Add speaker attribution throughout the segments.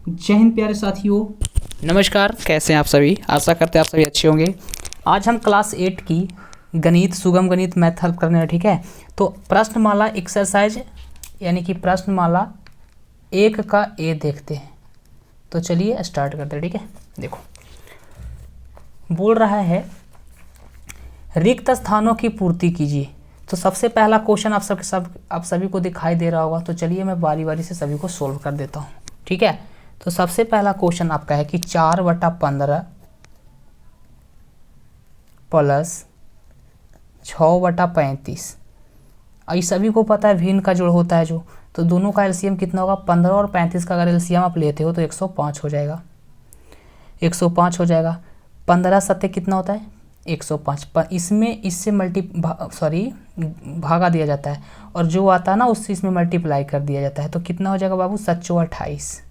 Speaker 1: जय हिंद प्यारे साथियों। नमस्कार, कैसे हैं आप सभी। आशा करते हैं आप सभी अच्छे होंगे। आज हम क्लास 8 की गणित, सुगम गणित मैथ हल करने हैं। ठीक है, तो प्रश्नमाला एक्सरसाइज यानी कि प्रश्नमाला 1 का ए देखते हैं। तो चलिए स्टार्ट करते हैं। ठीक है, देखो बोल रहा है रिक्त स्थानों की पूर्ति कीजिए। तो सबसे पहला क्वेश्चन आप सभी को दिखाई दे रहा होगा। तो चलिए मैं बारी बारी से सभी को सोल्व कर देता हूँ। ठीक है, तो सबसे पहला क्वेश्चन आपका है कि 4/15 प्लस 6/35। ये सभी को पता है भिन्न का जोड़ होता है जो, तो दोनों का एलसीएम कितना होगा। 15 और 35 का अगर एलसीएम आप लेते हो तो 105 हो जाएगा। 105 हो जाएगा। 15 सत्ते कितना होता है 105। इसमें इससे भागा दिया जाता है और जो आता है ना उससे इसमें मल्टीप्लाई कर दिया जाता है। तो कितना हो जाएगा बाबू 728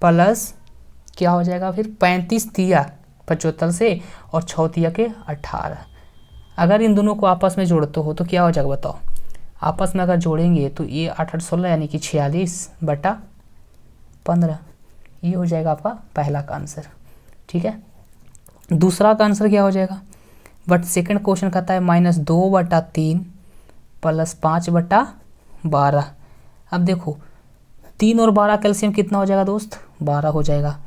Speaker 1: प्लस क्या हो जाएगा फिर 35 तिया 75 से और 6 तिया के 18। अगर इन दोनों को आपस में जोड़ते हो तो क्या हो जाएगा बताओ। आपस में अगर जोड़ेंगे तो ये 8 16 यानी कि 46/15। ये हो जाएगा आपका पहला का आंसर। ठीक है, दूसरा का आंसर क्या हो जाएगा। बट सेकंड क्वेश्चन कहता है -2/3 प्लस 5/12। अब देखो 3 और 12 कैल्शियम कितना हो जाएगा दोस्त 12 हो जाएगा।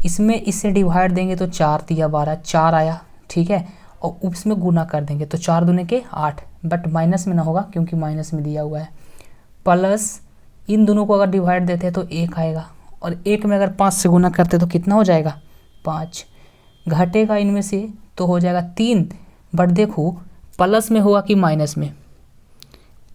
Speaker 1: इसमें इससे डिवाइड देंगे तो 4 तिया 12 4 आया। ठीक है, और उसमें गुना कर देंगे तो 4 दूने के 8, बट माइनस में ना होगा क्योंकि माइनस में दिया हुआ है। प्लस इन दोनों को अगर डिवाइड देते हैं तो 1 आएगा और 1 में अगर 5 से गुना करते तो कितना हो जाएगा 5। घटेगा इनमें से तो हो जाएगा 3। बट देखो प्लस में होगा कि माइनस में,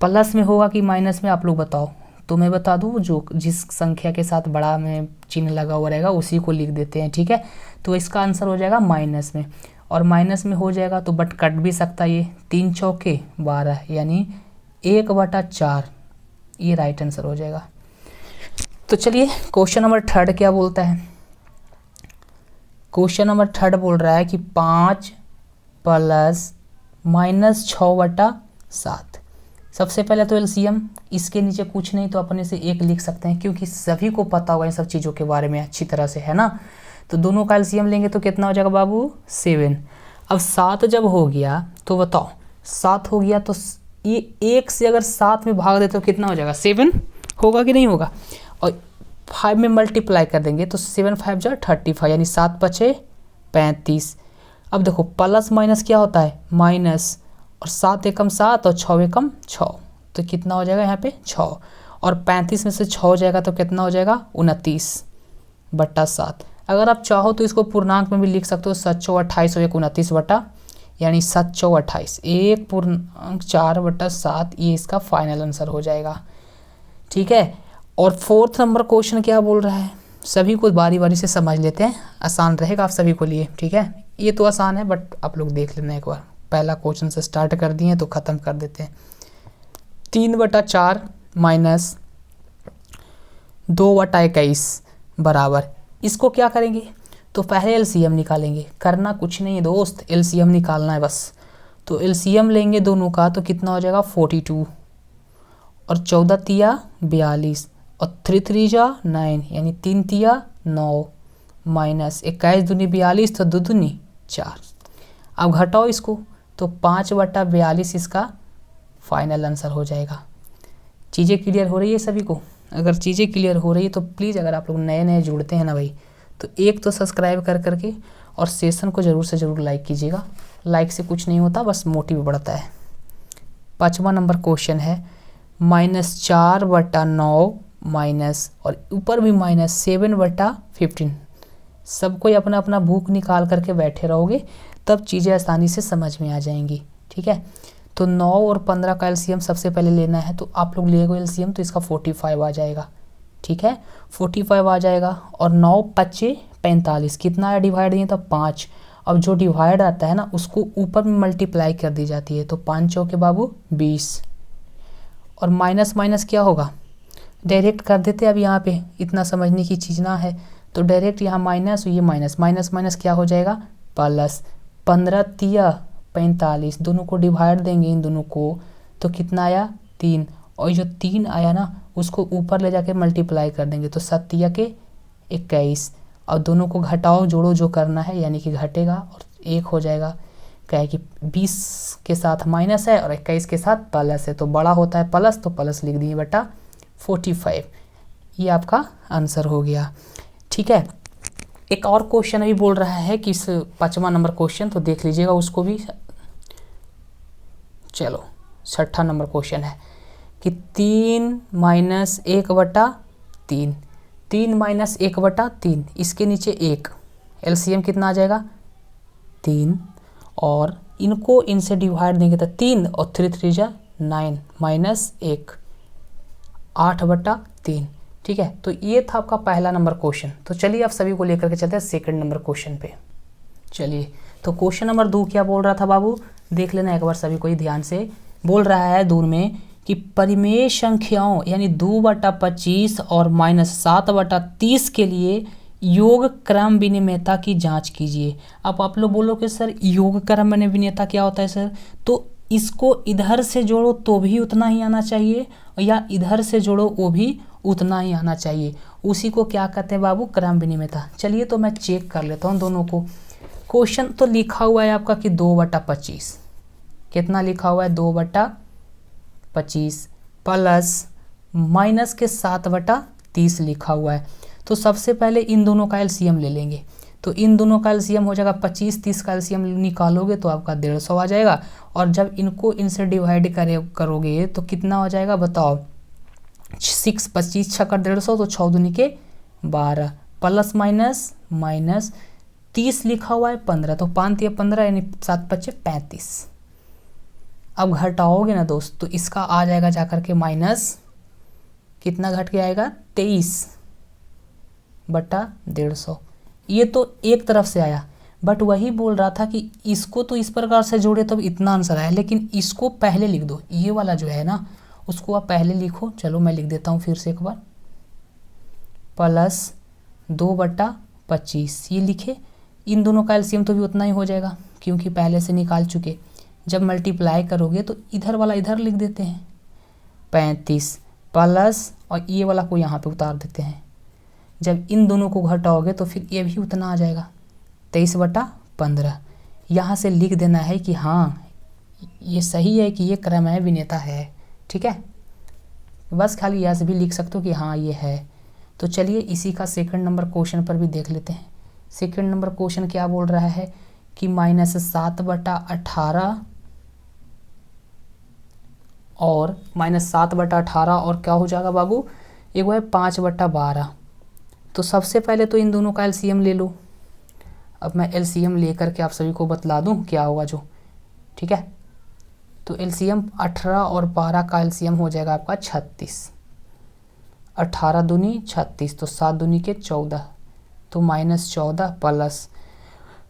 Speaker 1: प्लस में होगा कि माइनस में, आप लोग बताओ। तो मैं बता दूँ जो जिस संख्या के साथ बड़ा में चिन्ह लगा हुआ रहेगा उसी को लिख देते हैं। ठीक है, तो इसका आंसर हो जाएगा माइनस में, और माइनस में हो जाएगा तो बट कट भी सकता है। ये 3 चौके 12 यानी 1/4 ये राइट आंसर हो जाएगा। तो चलिए क्वेश्चन नंबर 3 क्या बोलता है। क्वेश्चन नंबर 3 बोल रहा है कि 5 प्लस -6/7। सबसे पहले तो एलसीएम, इसके नीचे कुछ नहीं तो अपने से 1 लिख सकते हैं क्योंकि सभी को पता होगा इन सब चीज़ों के बारे में अच्छी तरह से, है ना। तो दोनों का एलसीएम लेंगे तो कितना हो जाएगा बाबू 7। अब 7 जब हो गया तो बताओ 7 हो गया तो ये 1 से अगर 7 में भाग देते तो कितना हो जाएगा 7 होगा कि नहीं होगा। और 5 में मल्टीप्लाई कर देंगे तो 7 5 जा 35 यानी 7 5 35। अब देखो प्लस माइनस क्या होता है माइनस, और 7 एकम 7 और 6 एकम 6 तो कितना हो जाएगा यहाँ पे 6। और 35 में से 6 हो जाएगा तो कितना हो जाएगा 29/7। अगर आप चाहो तो इसको पूर्णांक में भी लिख सकते हो 7/28 और 1/29 यानी 7/28 1/4/7 ये इसका फाइनल आंसर हो जाएगा। ठीक है, और 4th नंबर क्वेश्चन क्या बोल रहा है सभी को बारी बारी से समझ लेते हैं, आसान रहेगा आप सभी को लिए। ठीक है, ये तो आसान है बट आप लोग देख लेना एक बार। पहला क्वेश्चन से स्टार्ट कर दिए तो ख़त्म कर देते हैं। 3/4 माइनस 2/21 बराबर, इसको क्या करेंगे तो पहले एलसीएम निकालेंगे। करना कुछ नहीं है दोस्त, एलसीएम निकालना है बस। तो एलसीएम लेंगे दोनों का तो कितना हो जाएगा 42 और 14 तिया 42 और 3 3 जा 9 यानी 3 तिया 9 माइनस 21 दूनी 42 तो 2 दूनी 4। अब घटाओ इसको तो 5/42 इसका फाइनल आंसर हो जाएगा। चीज़ें क्लियर हो रही है सभी को। अगर चीज़ें क्लियर हो रही है तो प्लीज़ अगर आप लोग नए नए जुड़ते हैं ना भाई तो एक तो सब्सक्राइब कर करके और सेशन को ज़रूर से ज़रूर लाइक कीजिएगा। लाइक से कुछ नहीं होता, बस मोटिव बढ़ता है। 5वां नंबर क्वेश्चन है -4/9 माइनस और ऊपर भी -7/15। सबको अपना अपना बुक निकाल करके बैठे रहोगे तब चीज़ें आसानी से समझ में आ जाएंगी। ठीक है, तो 9 और 15 का एलसीएम सबसे पहले लेना है तो आप लोग लेगो एलसीएम तो इसका 45 आ जाएगा। ठीक है, 45 आ जाएगा और 9 5 45 कितना है डिवाइड दिए तो 5। अब जो डिवाइड आता है ना उसको ऊपर में मल्टीप्लाई कर दी जाती है तो 5 चौके बाबू 20 और माइनस माइनस क्या होगा डायरेक्ट कर देते। अब यहाँ पे इतना समझने की चीज़ ना है तो डायरेक्ट यहाँ माइनस, ये माइनस माइनस माइनस क्या हो जाएगा प्लस। 15 तिया 45 दोनों को डिवाइड देंगे इन दोनों को तो कितना आया 3, और जो 3 आया ना उसको ऊपर ले जाके मल्टीप्लाई कर देंगे तो 7 तिया के 21 और दोनों को घटाओ जोड़ो जो करना है, यानी कि घटेगा और 1 हो जाएगा। क्या है कि 20 के साथ माइनस है और 21 के साथ प्लस है, तो बड़ा होता है प्लस, तो प्लस लिख दिए बेटा 45। ये आपका आंसर हो गया। ठीक है, एक और क्वेश्चन अभी बोल रहा है कि इस 5वां नंबर क्वेश्चन, तो देख लीजिएगा उसको भी। चलो 6ठा नंबर क्वेश्चन है कि 3 माइनस 1/3, 3 माइनस 1/3, इसके नीचे 1, एलसीएम कितना आ जाएगा 3, और इनको इनसे डिवाइड देंगे तो 3 और 3 3 जा 9 माइनस 1, 8/3। ठीक है, तो ये था आपका पहला नंबर क्वेश्चन। तो चलिए आप सभी को लेकर के चलते हैं सेकंड नंबर क्वेश्चन पे। चलिए, तो क्वेश्चन नंबर 2 क्या बोल रहा था बाबू, देख लेना एक बार सभी को ही ध्यान से। बोल रहा है दूर में कि परिमेय संख्याओं यानी 2/25 और -7/30 के लिए योग क्रम विनिमेयता की जांच कीजिए। अब आप लोग बोलो कि सर योग क्रम विनिमेयता क्या होता है सर, तो इसको इधर से जोड़ो तो भी उतना ही आना चाहिए, या इधर से जोड़ो वो भी उतना ही आना चाहिए, उसी को क्या कहते हैं बाबू, क्रम विनिमेयता। चलिए तो मैं चेक कर लेता हूँ दोनों को। क्वेश्चन तो लिखा हुआ है आपका कि 2/25, कितना लिखा हुआ है 2/25 प्लस माइनस के 7/30 लिखा हुआ है। तो सबसे पहले इन दोनों का एलसीएम ले लेंगे, तो इन दोनों का एलसीएम हो जाएगा 25, 30 का एलसीएम निकालोगे तो आपका 150 आ जाएगा, और जब इनको इनसे डिवाइड करोगे तो कितना हो जाएगा बताओ, 6 25 6 का 150, तो 6 दूनी के 12 प्लस माइनस माइनस 30 लिखा हुआ है 15, तो 5 या 15 यानी 7 25 35। अब घटाओगे ना दोस्त तो इसका आ जाएगा जाकर के माइनस, कितना घट के आएगा 23/150। ये तो एक तरफ से आया, बट वही बोल रहा था कि इसको तो इस प्रकार से जोड़े तब इतना आंसर आया, लेकिन इसको पहले लिख दो, ये वाला जो है ना उसको आप पहले लिखो। चलो मैं लिख देता हूँ फिर से एक बार, प्लस 2/25 ये लिखे, इन दोनों का एलसीएम तो भी उतना ही हो जाएगा क्योंकि पहले से निकाल चुके। जब मल्टीप्लाई करोगे तो इधर वाला इधर लिख देते हैं 35 प्लस, और ये वाला को यहाँ पे उतार देते हैं। जब इन दोनों को घटाओगे तो फिर ये भी उतना आ जाएगा 23/15। यहाँ से लिख देना है कि हाँ ये सही है कि ये क्रमय विनिमेयता है। ठीक है, बस खाली यहाँ से भी लिख सकते हो कि हाँ ये है। तो चलिए इसी का सेकंड नंबर क्वेश्चन पर भी देख लेते हैं। सेकंड नंबर क्वेश्चन क्या बोल रहा है कि -7/18 और -7/18 और क्या हो जाएगा बाबू, एक वो है 5/12। तो सबसे पहले तो इन दोनों का एलसीएम ले लो। अब मैं एलसीएम लेकर के आप सभी को बतला दूं क्या होगा जो। ठीक है, तो एलसीएम 18 और 12 का एलसीएम हो जाएगा आपका 36, 18 दूनी 36, तो 7 दूनी के 14, तो -14 प्लस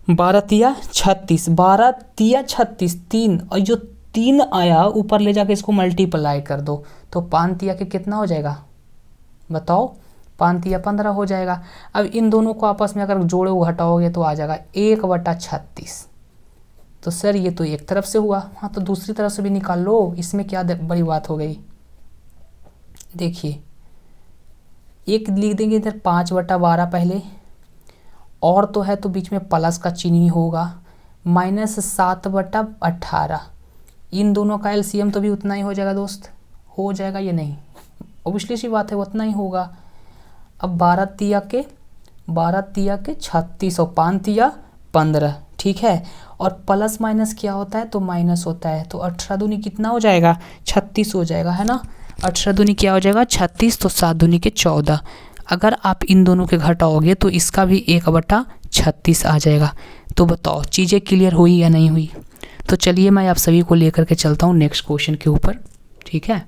Speaker 1: 12 तिया 36, 12 तिया 36 3, और जो 3 आया ऊपर ले जाके इसको मल्टीप्लाई कर दो, तो 5 तिया के कितना हो जाएगा बताओ, 5 तिया 15 हो जाएगा। अब इन दोनों को आपस में अगर जोड़े घटाओगे तो आ जाएगा 1/36। तो सर ये तो एक तरफ से हुआ, हाँ तो दूसरी तरफ से भी निकाल लो, इसमें क्या बड़ी बात हो गई। देखिए एक लिख देंगे इधर 5/12 पहले, और तो है तो बीच में प्लस का चिन्ह ही होगा, -7/18। इन दोनों का एलसीएम तो भी उतना ही हो जाएगा दोस्त, हो जाएगा ये नहीं, ऑब्वियसली सी बात है उतना ही होगा। अब 12 तिया के 36 और 5 तिया 15। ठीक है, और प्लस माइनस क्या होता है तो माइनस होता है, तो 18 दूनी कितना हो जाएगा 36 हो जाएगा, है ना। 18 दूनी क्या हो जाएगा 36, तो 7 दूनी के 14। अगर आप इन दोनों के घटाओगे तो इसका भी 1/36 आ जाएगा। तो बताओ चीज़ें क्लियर हुई या नहीं हुई। तो चलिए मैं आप सभी को लेकर के चलता हूँ नेक्स्ट क्वेश्चन के ऊपर। ठीक है,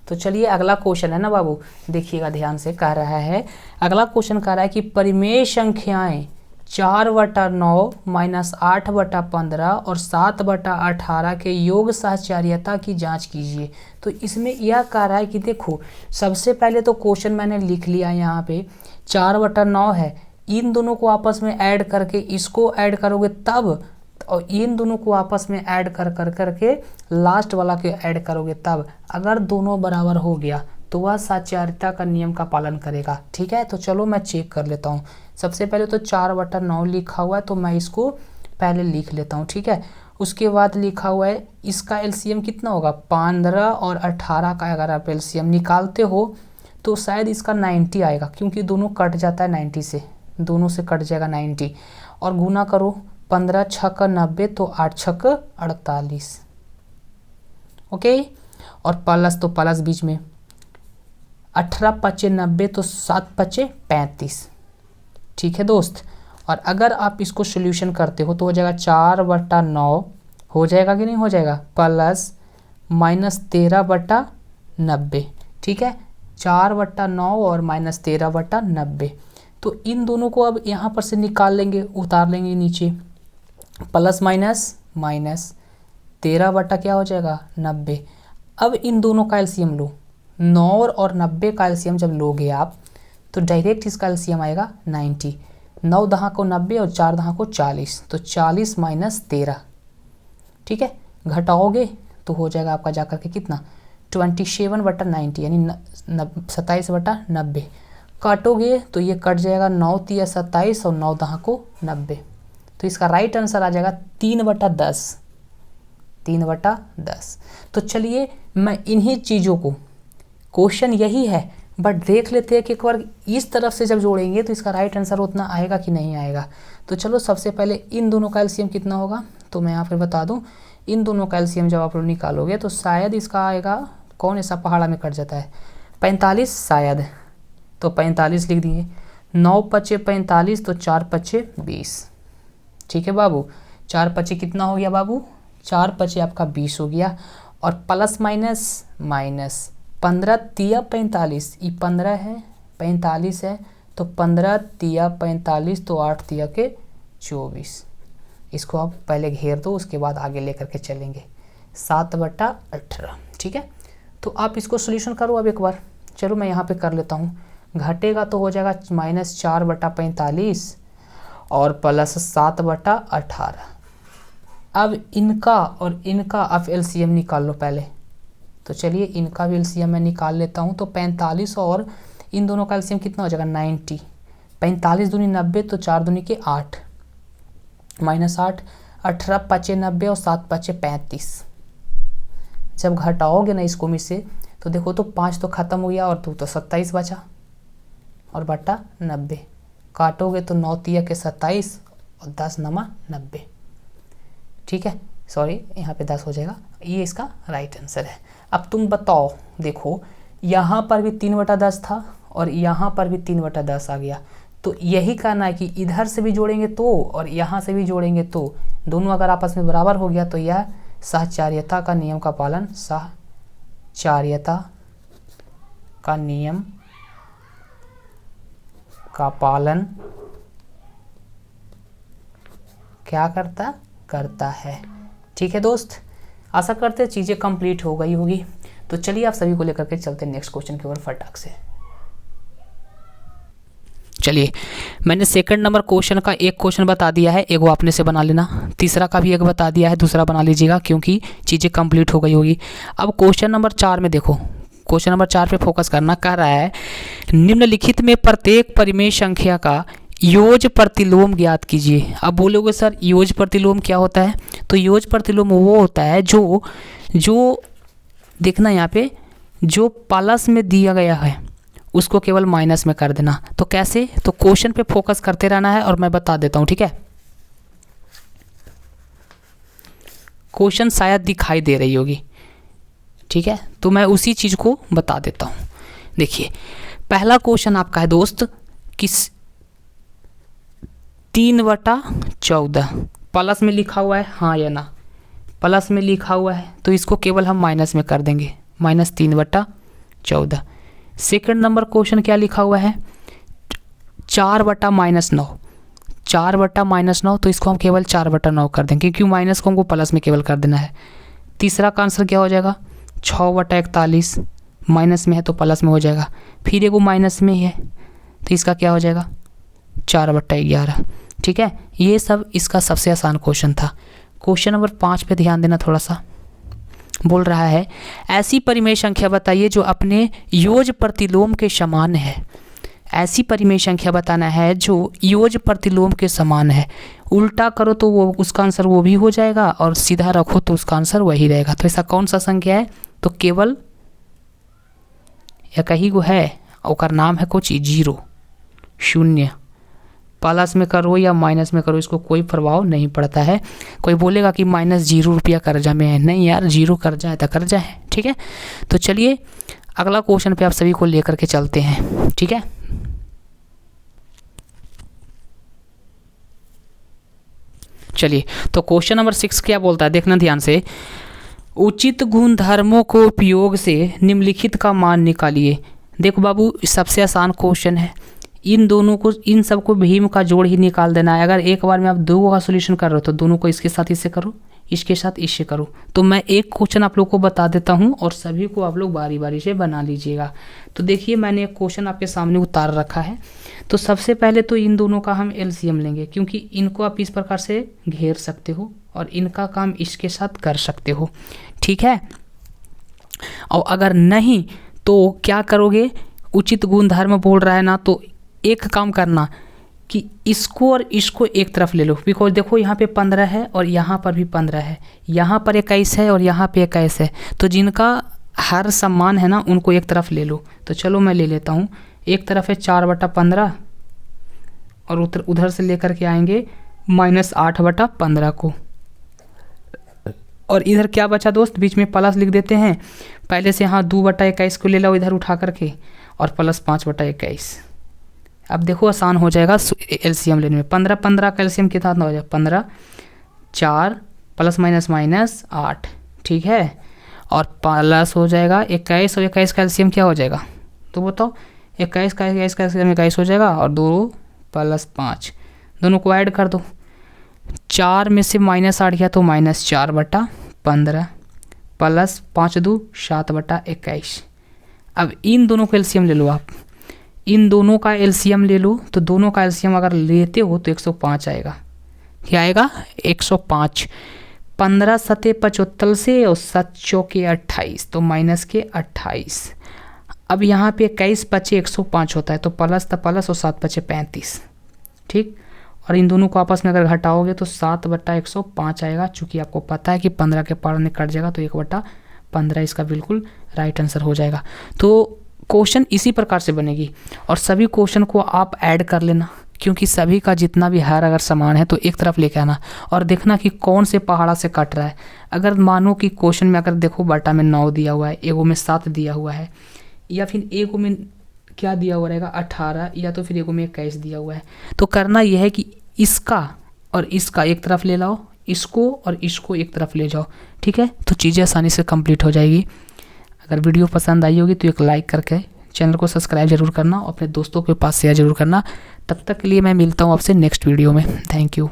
Speaker 1: तो चलिए अगला क्वेश्चन है ना बाबू, देखिएगा ध्यान से। कह रहा है अगला क्वेश्चन कह रहा है कि परिमेय संख्याएं 4/9 -8/15 और 7/18 के योग सहचार्यता की जांच कीजिए। तो इसमें यह कह रहा है कि देखो सबसे पहले तो क्वेश्चन मैंने लिख लिया यहाँ पे 4/9 है, इन दोनों को आपस में ऐड करके इसको ऐड करोगे तब, और इन दोनों को आपस में ऐड कर करके लास्ट वाला के ऐड करोगे तब, अगर दोनों बराबर हो गया तो वह साचार्यता का नियम का पालन करेगा। ठीक है, तो चलो मैं चेक कर लेता हूँ। सबसे पहले तो 4/9 लिखा हुआ है, तो मैं इसको पहले लिख लेता हूँ। ठीक है, उसके बाद लिखा हुआ है इसका एलसीएम कितना होगा, 15 और 18 का अगर आप एलसीएम निकालते हो तो शायद इसका 90 आएगा, क्योंकि दोनों कट जाता है 90 से, दोनों से कट जाएगा 90। और गुना करो 15 छक 90, तो 8 छक 48। ओके, और प्लस तो प्लस बीच में 18 पचे 90, तो 7 पचे 35। ठीक है दोस्त, और अगर आप इसको सोल्यूशन करते हो तो हो जाएगा 4/9 हो जाएगा कि नहीं हो जाएगा, प्लस -13/90। ठीक है, 4/9 और -13/90। तो इन दोनों को अब यहाँ पर से निकाल लेंगे, उतार लेंगे नीचे, प्लस माइनस 13 क्या हो जाएगा 90। अब इन दोनों का एलसीएम लो, 9 और 90 का एलसीएम जब लोगे आप तो डायरेक्ट इसका एलसीएम आएगा 90। 9 दहा को 90 और 4 दहा को 40, तो 40 - 13। ठीक है, घटाओगे तो हो जाएगा आपका जाकर के कितना 27/90, यानी 27/90। काटोगे तो ये कट जाएगा 9 तिया 27 और 9 दहा को 90, तो इसका राइट आंसर आ जाएगा 3/10। 3/10। तो चलिए मैं इन्हीं चीज़ों को, क्वेश्चन यही है बट देख लेते हैं कि एक बार इस तरफ से जब जोड़ेंगे तो इसका राइट आंसर उतना आएगा कि नहीं आएगा। तो चलो सबसे पहले इन दोनों का एलसीएम कितना होगा, तो मैं यहाँ पर बता दूँ, इन दोनों का एलसीएम जब आप लोग निकालोगे तो शायद इसका आएगा, कौन ऐसा पहाड़ा में कट जाता है, 45 शायद, तो 45 लिख दिए। 9 पचे 45, तो 4 पचे 20। ठीक है बाबू, 4 पचे कितना हो गया बाबू, 4 पचे आपका 20 हो गया। और प्लस माइनस 15 तिया 45, ये 15 है 45 है, तो 15 तिया 45, तो 8 तिया के 24। इसको आप पहले घेर दो, उसके बाद आगे लेकर के चलेंगे, 7/18। ठीक है, तो आप इसको सोल्यूशन करो अब एक बार। चलो मैं यहाँ पे कर लेता हूँ। घटेगा तो हो जाएगा -4/45 और प्लस 7/18। अब इनका और इनका आप एलसीएम निकाल लो पहले, तो चलिए इनका भी एलसीएम मैं निकाल लेता हूँ। तो 45 और इन दोनों का एलसीएम कितना हो जाएगा 90। 45 दूनी 90, तो 4 दूनी के 8 -8, 18 पचे 90 और 7 पचे 35। जब घटाओगे ना इसको में से तो देखो तो 5 तो ख़त्म हो गया और 2 तो 27 बचा और बटा 90। काटोगे तो 9 तिया के 27 और 10 नमा 90। ठीक है, सॉरी यहाँ पे 10 हो जाएगा, ये इसका राइट आंसर है। अब तुम बताओ, देखो यहाँ पर भी 3/10 था और यहाँ पर भी 3/10 आ गया, तो यही कहना है कि इधर से भी जोड़ेंगे तो और यहाँ से भी जोड़ेंगे तो दोनों अगर आपस में बराबर हो गया तो यह साहचर्यता का नियम का पालन, साहचर्यता का नियम का पालन क्या करता है। ठीक है दोस्त, आशा करते हैं चीज़ें कंप्लीट हो गई होगी। तो चलिए आप सभी को लेकर के चलते हैं नेक्स्ट क्वेश्चन की ओर फटाक से। चलिए मैंने सेकंड नंबर क्वेश्चन का एक क्वेश्चन बता दिया है, एक वो आपने से बना लेना, तीसरा का भी एक बता दिया है, दूसरा बना लीजिएगा क्योंकि चीज़ें कंप्लीट हो गई होगी। अब क्वेश्चन नंबर 4 में देखो, क्वेश्चन नंबर 4 पे फोकस करना। कह रहा है निम्नलिखित में प्रत्येक परिमेय संख्या का योज प्रतिलोम ज्ञात कीजिए। अब बोलोगे सर योज प्रतिलोम क्या होता है, तो योज प्रतिलोम वो होता है जो देखना यहाँ पे जो प्लस में दिया गया है उसको केवल माइनस में कर देना। तो कैसे, तो क्वेश्चन पे फोकस करते रहना है और मैं बता देता हूँ। ठीक है, क्वेश्चन शायद दिखाई दे रही होगी, ठीक है, तो मैं उसी चीज़ को बता देता हूँ। देखिए पहला क्वेश्चन आपका है दोस्त किस 3/14 प्लस में लिखा हुआ है, हाँ या ना, प्लस में लिखा हुआ है तो इसको केवल हम माइनस में कर देंगे, -3/14। सेकंड नंबर क्वेश्चन क्या लिखा हुआ है 4/-9, 4/-9, तो इसको हम केवल 4/9 कर देंगे क्योंकि माइनस को हमको प्लस में केवल कर देना है। तीसरा का आंसर क्या हो जाएगा 6/41, माइनस में है तो प्लस में हो जाएगा, फिर एगो माइनस में ही है तो इसका क्या हो जाएगा 4/11। ठीक है, ये सब इसका सबसे आसान क्वेश्चन था। क्वेश्चन नंबर 5 पे ध्यान देना थोड़ा सा। बोल रहा है ऐसी परिमेय संख्या बताइए जो अपने योज प्रतिलोम के समान है। ऐसी परिमेय संख्या बताना है जो योज प्रतिलोम के समान है। उल्टा करो तो वो उसका आंसर वो भी हो जाएगा और सीधा रखो तो उसका आंसर वही रहेगा। तो ऐसा कौन सा संख्या है? तो केवल एक ही को है, और नाम है कुछ 0 0। प्लस में करो या माइनस में करो इसको कोई प्रभाव नहीं पड़ता है। कोई बोलेगा कि -0 रुपया कर्जा में है, नहीं यार 0 कर्जा है तो कर्जा है। ठीक है, तो चलिए अगला क्वेश्चन पे आप सभी को लेकर के चलते हैं। ठीक है, चलिए तो क्वेश्चन नंबर 6 क्या बोलता है, देखना ध्यान से। उचित गुणधर्मों को उपयोग से निम्नलिखित का मान निकालिए। देखो बाबू सबसे आसान क्वेश्चन है, इन दोनों को, इन सबको भीम का जोड़ ही निकाल देना है। अगर एक बार में आप दो का सोल्यूशन कर रहे हो तो दोनों को इसके साथ इससे करो, इसके साथ इससे करो। तो मैं एक क्वेश्चन आप लोग को बता देता हूं और सभी को आप लोग बारी बारी से बना लीजिएगा। तो देखिए मैंने एक क्वेश्चन आपके सामने उतार रखा है। तो सबसे पहले तो इन दोनों का हम एलसीएम लेंगे, क्योंकि इनको आप इस प्रकार से घेर सकते हो और इनका काम इसके साथ कर सकते हो। ठीक है, और अगर नहीं तो क्या करोगे, उचित गुणधर्म बोल रहा है ना, तो एक काम करना कि इसको और इसको एक तरफ ले लो। बिकॉज देखो यहाँ पे 15 है और यहाँ पर भी 15 है, यहाँ पर 21 है और यहाँ पे 21 है। तो जिनका हर समान है ना उनको एक तरफ ले लो। तो चलो मैं ले लेता हूँ, एक तरफ है 4/15 और उधर से लेकर के आएंगे -8/15 को। और इधर क्या बचा दोस्त, बीच में प्लस लिख देते हैं। पहले से यहाँ 2/21 को ले लो इधर उठा करके और प्लस 5/21। अब देखो आसान हो जाएगा एलसीएम लेने में। 15 का एलसीएम कितना हो जाएगा, 15 4 + -8। ठीक है, और प्लस हो जाएगा 21 और 21 का एलसीएम क्या हो जाएगा, तो बताओ। 21 का एलसीएम 21 हो जाएगा और 2 + 5 दोनों को ऐड कर दो। 4 में से -8 गया तो -4/15 प्लस 5 2 7/21। अब इन दोनों का एलसीएम ले लो आप, इन दोनों का एलसीएम ले लो। तो दोनों का एलसीएम अगर लेते हो तो 105 आएगा। क्या आएगा, 105। 15 7 75 से और 7 चौके 28 तो -28। अब यहाँ पे 21 बचे 105 होता है, तो प्लस था प्लस और 7 बचे 35। ठीक, और इन दोनों को आपस में अगर घटाओगे तो 7/105 आएगा। चूँकि आपको पता है कि 15 के पार में कट जाएगा तो 1/15 इसका बिल्कुल राइट आंसर हो जाएगा। तो क्वेश्चन इसी प्रकार से बनेगी और सभी क्वेश्चन को आप ऐड कर लेना, क्योंकि सभी का जितना भी हर अगर समान है तो एक तरफ लेके आना और देखना कि कौन से पहाड़ा से कट रहा है। अगर मानो कि क्वेश्चन में अगर देखो बटा में 9 दिया हुआ है, एगो में 7 दिया हुआ है, या फिर एगो में क्या दिया हुआ रहेगा 18, या तो फिर एगो में 21 दिया हुआ है, तो करना यह है कि इसका और इसका एक तरफ ले लाओ, इसको और इसको एक तरफ ले जाओ। ठीक है, तो चीज़ें आसानी से कंप्लीट हो जाएगी। अगर वीडियो पसंद आई होगी तो एक लाइक करके चैनल को सब्सक्राइब जरूर करना और अपने दोस्तों के पास शेयर जरूर करना। तब तक के लिए मैं मिलता हूँ आपसे नेक्स्ट वीडियो में। Thank you.